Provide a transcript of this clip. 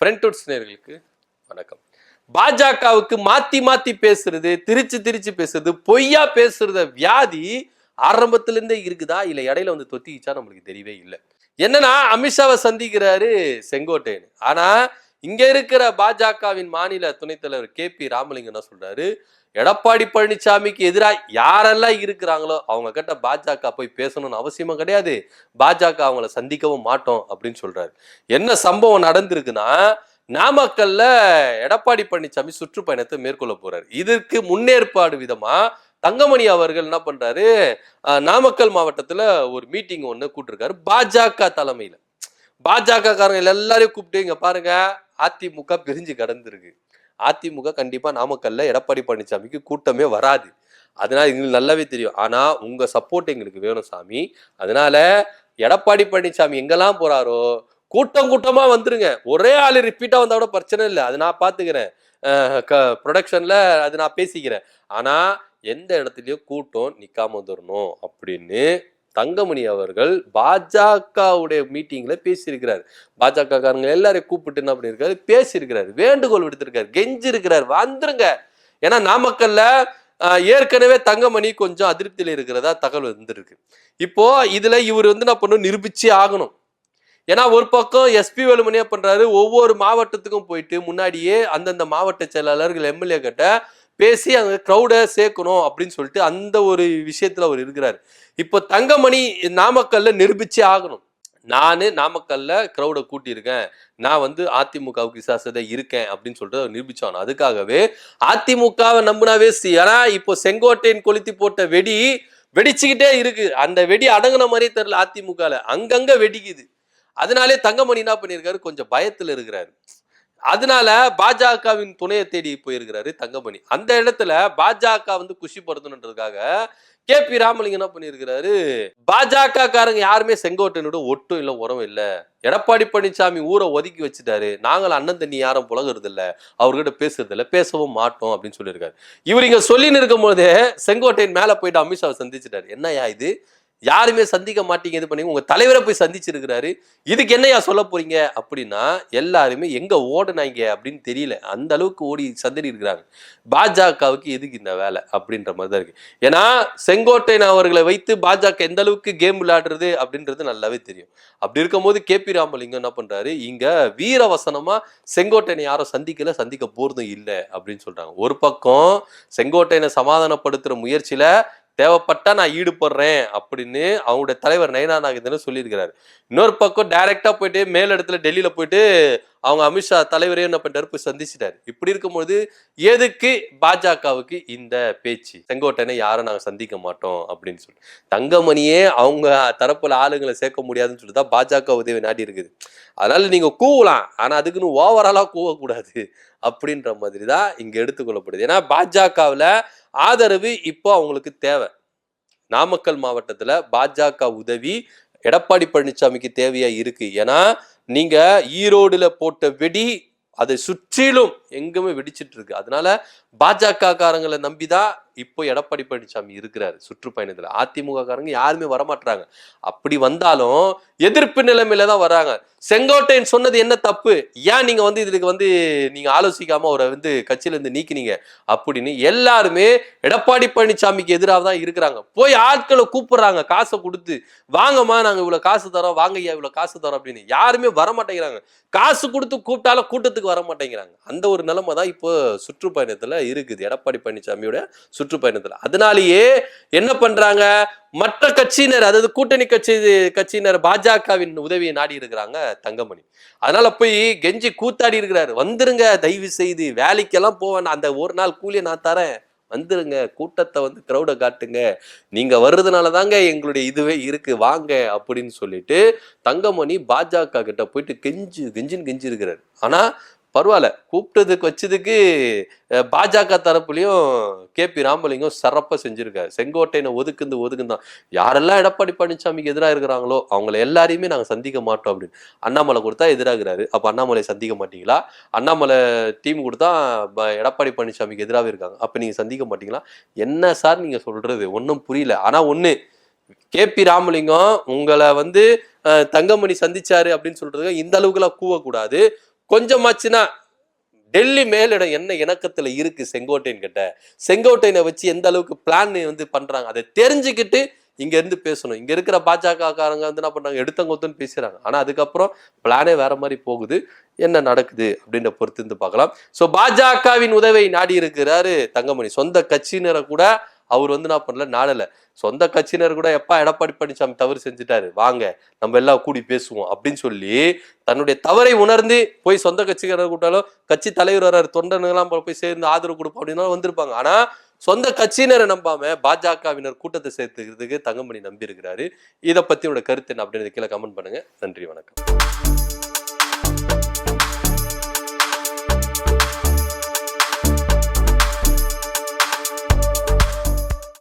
ஃப்ரெண்ட்வுட்ஸ் நேயர்களுக்கு வணக்கம். பாஜகவுக்கு மாத்தி மாத்தி பேசுறது, திரிச்சு பேசுறது, பொய்யா பேசுறத வியாதி ஆரம்பத்துல இருந்தே இருக்குதா இல்ல இடையில வந்து தொத்திச்சா நம்மளுக்கு தெரியவே இல்லை. என்னன்னா அமித்ஷாவை சந்திக்கிறாரு செங்கோட்டையன். ஆனா இங்க இருக்கிற பாஜகவின் மாநில துணைத் தலைவர் KP ராமலிங்கம் என்ன சொல்றாரு, எடப்பாடி பழனிசாமிக்கு எதிராக யாரெல்லாம் இருக்கிறாங்களோ அவங்க கிட்ட பாஜக போய் பேசணும்னு அவசியமும் கிடையாது, பாஜக அவங்கள சந்திக்கவும் மாட்டோம் அப்படின்னு சொல்றாரு. என்ன சம்பவம் நடந்திருக்குன்னா, நாமக்கல்ல எடப்பாடி பழனிசாமி சுற்றுப்பயணத்தை மேற்கொள்ள போறாரு. இதற்கு முன்னேற்பாடு விதமா தங்கமணி அவர்கள் என்ன பண்றாரு, நாமக்கல் மாவட்டத்துல ஒரு மீட்டிங் ஒண்ணு கூட்டிருக்காரு பாஜக தலைமையில. பாஜக காரங்க எல்லாரையும் கூப்பிட்டு, இங்க பாருங்க அதிமுக பிரிஞ்சு கடந்திருக்கு, அதிமுக கண்டிப்பா நாமக்கல்ல எடப்பாடி பழனிசாமிக்கு கூட்டமே வராது, அதனால எங்களுக்கு நல்லாவே தெரியும், ஆனா உங்க சப்போர்ட் எங்களுக்கு வேணும் சாமி, அதனால எடப்பாடி பழனிசாமி எங்கெல்லாம் போறாரோ கூட்டம் கூட்டமா வந்துருங்க, ஒரே ஆளு ரிப்பீட்டா வந்தா கூட பிரச்சனை இல்லை, அது நான் பாத்துக்கிறேன், ப்ரொடக்ஷன்ல அது நான் பேசிக்கிறேன், ஆனா எந்த இடத்துலயும் கூட்டம் நிக்காம வந்துடணும் அப்படின்னு தங்கமணி அவர்கள் பாஜகவுடைய மீட்டிங்ல பேசியிருக்கிறார். பாஜக காரங்க எல்லாரையும் கூப்பிட்டு என்ன பண்ணிருக்காரு, பேசியிருக்கிறாரு, வேண்டுகோள் விடுத்திருக்காரு, கெஞ்சி இருக்கிறார், வந்துருங்க. ஏன்னா நாமக்கல்ல ஏற்கனவே தங்கமணி கொஞ்சம் அதிருப்தியில இருக்கிறதா தகவல் வந்துருக்கு. இப்போ இதுல இவர் வந்து என்ன பண்ணணும், நிரூபிச்சே ஆகணும். ஏன்னா ஒரு பக்கம் SP வேலுமணி பண்றாரு, ஒவ்வொரு மாவட்டத்துக்கும் போயிட்டு முன்னாடியே அந்தந்த மாவட்ட செயலாளர்கள் MLA கிட்ட பேசி அந்த கிரௌடை சேர்க்கணும் அப்படின்னு சொல்லிட்டு அந்த ஒரு விஷயத்துல அவர் இருக்கிறாரு. இப்போ தங்கமணி நாமக்கல்ல நிரூபிச்சே ஆகணும், நானு நாமக்கல்ல கிரௌடை கூட்டியிருக்கேன், நான் வந்து அதிமுகவுக்கு விசுவாசத்தை இருக்கேன் அப்படின்னு சொல்லிட்டு நிரூபிச்சானு. அதுக்காகவே அதிமுகவை நம்பினாவே ஏன்னா இப்போ செங்கோட்டையன் கொளுத்தி போட்ட வெடி வெடிச்சுக்கிட்டே இருக்கு, அந்த வெடி அடங்குன மாதிரியே தெரியல, அதிமுகல அங்கங்க வெடிக்குது. அதனாலே தங்கமணி என்ன பண்ணியிருக்காரு, கொஞ்சம் பயத்துல இருக்கிறாரு. அதனால பாஜகவின் துணையை தேடி போயிருக்கிறாரு தங்கமணி. அந்த இடத்துல பாஜக வந்து குஷிப்படுத்தணுன்றதுக்காக KP ராமலிங்கம் என்ன பண்ணியிருக்கிறாரு, பாஜக காரங்க யாருமே செங்கோட்டையனோட ஒட்டும் இல்லை, உரம் இல்லை, எடப்பாடி பழனிசாமி ஊரை ஒதுக்கி வச்சுட்டாரு, நாங்கள் அண்ணன் தண்ணி யாரும் புலகிறது இல்லை, அவர்கிட்ட பேசுறது இல்லை, பேசவும் மாட்டோம் அப்படின்னு சொல்லியிருக்காரு. இவர் இங்க சொல்லின்னு இருக்கும் போதே செங்கோட்டையன் மேல போயிட்டு அமித்ஷாவை சந்திச்சுட்டாரு. என்னையா இது, யாருமே சந்திக்க மாட்டீங்க, இது பண்ணி உங்க தலைவரை போய் சந்திச்சிருக்கிறாரு, இதுக்கு என்னையா சொல்ல போறீங்க அப்படின்னா எல்லாருமே எங்க ஓடுனாங்க அப்படின்னு தெரியல, அந்த அளவுக்கு ஓடி சந்தடி இருக்கிறாங்க. பாஜகவுக்கு எதுக்கு இந்த வேலை அப்படின்ற மாதிரி தான் இருக்கு. ஏன்னா செங்கோட்டையன் அவர்களை வைத்து பாஜக எந்த அளவுக்கு கேம் விளையாடுறது அப்படின்றது நல்லாவே தெரியும். அப்படி இருக்கும்போது KP ராமலிங்கம் என்ன பண்றாரு, இங்க வீரவசனமா செங்கோட்டையனை யாரும் சந்திக்கல, சந்திக்க போறதும் இல்லை அப்படின்னு சொல்றாங்க. ஒரு பக்கம் செங்கோட்டையனை சமாதானப்படுத்துற முயற்சியில தேவைப்பட்டா நான் ஈடுபடுறேன் அப்படின்னு அவங்களுடைய தலைவர் நயனா நாகேந்திரன் சொல்லியிருக்கிறாரு. இன்னொரு பக்கம் டைரக்டா போயிட்டு மேலிடத்துல டெல்லியில போயிட்டு அவங்க அமித்ஷா தலைவரையும் என்ன பண்ணிட்டாரு, போய் சந்திச்சிட்டாரு. இப்படி இருக்கும்போது எதுக்கு பாஜகவுக்கு இந்த பேச்சு, செங்கோட்டையனை யாரும் நாங்க சந்திக்க மாட்டோம் அப்படின்னு சொல்லி தங்கமணியே அவங்க தரப்புல ஆளுங்களை சேர்க்க முடியாதுன்னு சொல்லிதான் பாஜக உதவி நாடி இருக்குது. அதனால நீங்க கூவலாம், ஆனா அதுக்குன்னு ஓவராலா கூவக்கூடாது அப்படின்ற மாதிரி தான் இங்க எடுத்துக்கொள்ளப்படுது. ஏன்னா பாஜகவுல ஆதரவு இப்போ அவங்களுக்கு தேவை. நாமக்கல் மாவட்டத்துல பாஜக உதவி எடப்பாடி பழனிசாமிக்கு தேவையா இருக்கு. ஏன்னா நீங்க ஈரோடுல போட்ட வெடி அதை சுற்றிலும் எங்குமே வெடிச்சிட்டு இருக்கு. அதனால பாஜக காரங்களை நம்பிதான் இப்போ எடப்பாடி பழனிசாமி இருக்கிறாரு சுற்றுப்பயணத்துல. அதிமுக காரங்க யாருமே வரமாட்டாங்க, அப்படி வந்தாலும் எதிர்ப்பு நிலைமையில தான் வராங்க. செங்கோட்டையன் சொன்னது என்ன தப்பு, ஏன் நீங்க வந்து இதுக்கு வந்து நீங்க ஆலோசிக்காம அவரை வந்து கட்சியில இருந்து நீக்கினீங்க அப்படின்னு எல்லாருமே எடப்பாடி பழனிசாமிக்கு எதிராக தான் இருக்கிறாங்க. போய் ஆட்களை கூப்பிடுறாங்க, காசை கொடுத்து, வாங்கம்மா நாங்க இவ்வளவு காசு தரோம், வாங்க ஐயா இவ்வளவு காசு தரோம் அப்படின்னு. யாருமே வரமாட்டேங்கிறாங்க, காசு கொடுத்து கூப்பிட்டாலும் கூட்டத்துக்கு வர மாட்டேங்கிறாங்க. அந்த ஒரு நிலைமை தான் இப்போ சுற்றுப்பயணத்துல இருக்குது, எடப்பாடி பழனிசாமியோட சுற்றுப்பயணத்துல. அதனாலேயே என்ன பண்றாங்க, மற்ற கட்சியினர், அதாவது கூட்டணி கட்சியினர் பாஜகவின் உதவியை நாடி இருக்கிறாங்க தங்கமணி. அதனால போய் கெஞ்சி கூத்தாடி இருக்கிறாரு, வந்துருங்க தயவு செய்து, வேலைக்கெல்லாம் போவேன், அந்த ஒரு நாள் கூலியை நான் தரேன், வந்துருங்க, கூட்டத்தை வந்து கிரௌட காட்டுங்க, நீங்க வர்றதுனால தாங்க எங்களுடைய இதுவே இருக்கு, வாங்க அப்படின்னு சொல்லிட்டு தங்கமணி பாஜக கிட்ட போயிட்டு கெஞ்சின்னு இருக்கிறாரு. ஆனா பரவாயில்ல, கூப்பிட்டதுக்கு வச்சதுக்கு பாஜக தரப்புலையும் KP ராமலிங்கம் சிறப்பா செஞ்சிருக்காரு. செங்கோட்டையனை ஒதுக்குந்தான், யாரெல்லாம் எடப்பாடி பழனிசாமிக்கு எதிராக இருக்கிறாங்களோ அவங்களை எல்லாரையுமே நாங்க சந்திக்க மாட்டோம் அப்படின்னு. அண்ணாமலை கொடுத்தா எதிராகிறாரு, அப்ப அண்ணாமலை சந்திக்க மாட்டீங்களா? அண்ணாமலை டீம் கொடுத்தா எடப்பாடி பழனிசாமிக்கு எதிராகவே இருக்காங்க, அப்ப நீங்க சந்திக்க மாட்டீங்களா? என்ன சார் நீங்க சொல்றது, ஒன்னும் புரியல. ஆனா ஒண்ணு, KP ராமலிங்கம் உங்களை வந்து தங்கமணி சந்திச்சாரு அப்படின்னு சொல்றது இந்த அளவுக்குலாம் கூவக்கூடாது. கொஞ்சமாச்சுன்னா டெல்லி மேலிடம் என்ன இணக்கத்துல இருக்கு செங்கோட்டையன் கிட்ட, செங்கோட்டையனை வச்சு எந்த அளவுக்கு பிளான் வந்து பண்றாங்க அதை தெரிஞ்சுக்கிட்டு இங்க இருந்து பேசணும். இங்க இருக்கிற பாஜக காரங்க வந்து என்ன பண்றாங்க, எடுத்தங்கொத்துன்னு பேசுறாங்க. ஆனா அதுக்கப்புறம் பிளானே வேற மாதிரி போகுது. என்ன நடக்குது அப்படின்ற பொறுத்து இருந்து பார்க்கலாம். சோ பாஜகவின் உதவியை நாடி இருக்கிறாரு தங்கமணி. சொந்த கட்சியினரை கூட அவர் வந்து என்ன பண்ணல, நாடல. சொந்த கட்சியினர் கூட எப்பா எடப்பாடி பழனிசாமி தவறு செஞ்சுட்டாரு, வாங்க நம்ம எல்லாம் கூடி பேசுவோம் அப்படின்னு சொல்லி தன்னுடைய தவறை உணர்ந்து போய் சொந்த கட்சிக்காரர் கூட்டாலும் கட்சி தலைவர் வர்றாரு, தொண்டனுங்கெல்லாம் போய் சேர்ந்து ஆதரவு கொடுப்போம் அப்படின்னா வந்திருப்பாங்க. ஆனா சொந்த கட்சியினரை நம்பாம பாஜகவினர் கூட்டத்தை சேர்த்துக்கிறதுக்கு தங்கமணி நம்பி இருக்கிறாரு. இதை பத்தி உங்களோட கருத்து என்ன அப்படின்றது கீழே கமெண்ட் பண்ணுங்க. நன்றி, வணக்கம்.